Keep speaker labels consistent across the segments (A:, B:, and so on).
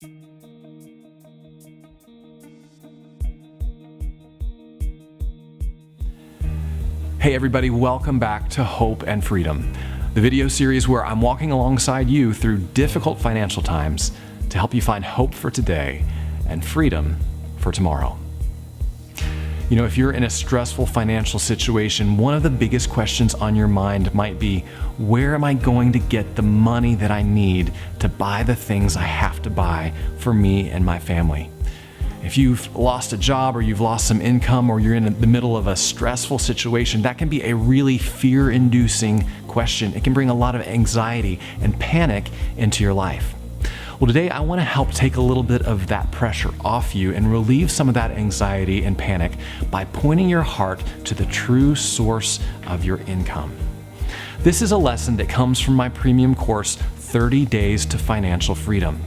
A: Hey everybody, welcome back to Hope and Freedom, the video series where I'm walking alongside you through difficult financial times to help you find hope for today and freedom for tomorrow. You know, if you're in a stressful financial situation, one of the biggest questions on your mind might be, where am I going to get the money that I need to buy the things I have to buy for me and my family? If you've lost a job or you've lost some income or you're in the middle of a stressful situation, that can be a really fear-inducing question. It can bring a lot of anxiety and panic into your life. Well, today I want to help take a little bit of that pressure off you and relieve some of that anxiety and panic by pointing your heart to the true source of your income. This is a lesson that comes from my premium course, 30 Days to Financial Freedom.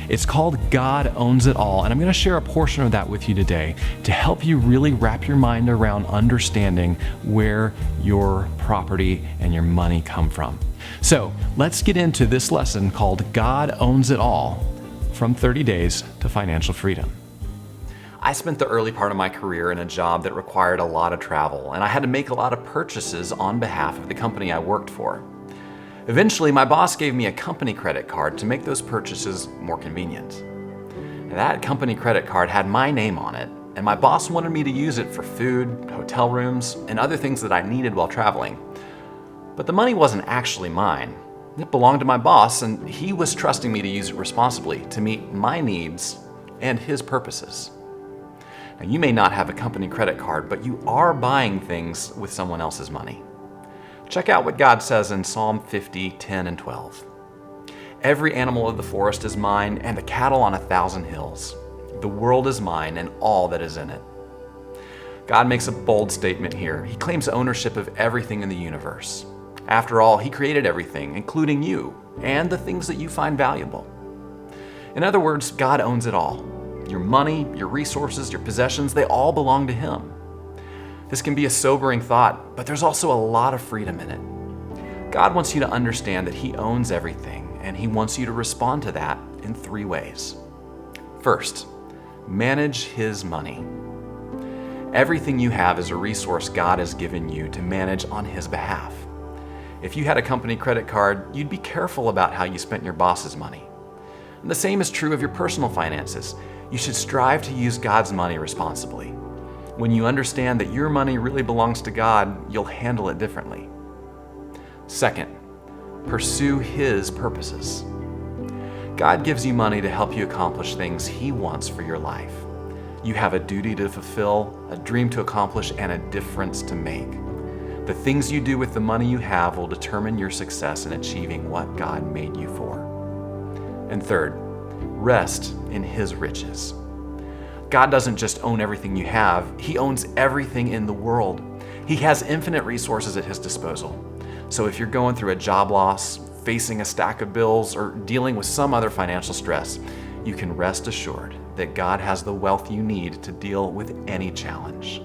A: It's called God Owns It All, and I'm going to share a portion of that with you today to help you really wrap your mind around understanding where your property and your money come from. So let's get into this lesson called God Owns It All from 30 Days to Financial Freedom. I spent the early part of my career in a job that required a lot of travel, and I had to make a lot of purchases on behalf of the company I worked for. Eventually, my boss gave me a company credit card to make those purchases more convenient. That company credit card had my name on it, and my boss wanted me to use it for food, hotel rooms, and other things that I needed while traveling. But the money wasn't actually mine. It belonged to my boss, and he was trusting me to use it responsibly to meet my needs and his purposes. Now, you may not have a company credit card, but you are buying things with someone else's money. Check out what God says in Psalm 50, 10 and 12. Every animal of the forest is mine, and the cattle on 1,000 hills. The world is mine, and all that is in it. God makes a bold statement here. He claims ownership of everything in the universe. After all, He created everything, including you, and the things that you find valuable. In other words, God owns it all. Your money, your resources, your possessions, they all belong to Him. This can be a sobering thought, but there's also a lot of freedom in it. God wants you to understand that He owns everything, and He wants you to respond to that in 3 ways. First, manage His money. Everything you have is a resource God has given you to manage on His behalf. If you had a company credit card, you'd be careful about how you spent your boss's money. And the same is true of your personal finances. You should strive to use God's money responsibly. When you understand that your money really belongs to God, you'll handle it differently. Second, pursue His purposes. God gives you money to help you accomplish things He wants for your life. You have a duty to fulfill, a dream to accomplish, and a difference to make. The things you do with the money you have will determine your success in achieving what God made you for. And third, rest in His riches. God doesn't just own everything you have, He owns everything in the world. He has infinite resources at His disposal. So if you're going through a job loss, facing a stack of bills, or dealing with some other financial stress, you can rest assured that God has the wealth you need to deal with any challenge.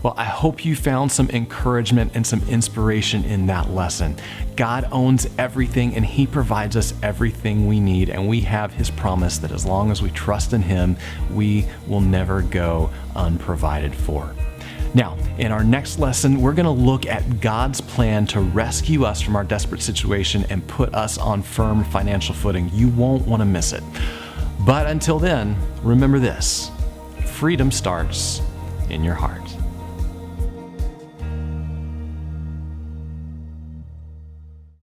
A: Well, I hope you found some encouragement and some inspiration in that lesson. God owns everything, and He provides us everything we need, and we have His promise that as long as we trust in Him, we will never go unprovided for. Now, in our next lesson, we're going to look at God's plan to rescue us from our desperate situation and put us on firm financial footing. You won't want to miss it. But until then, remember this: freedom starts in your heart.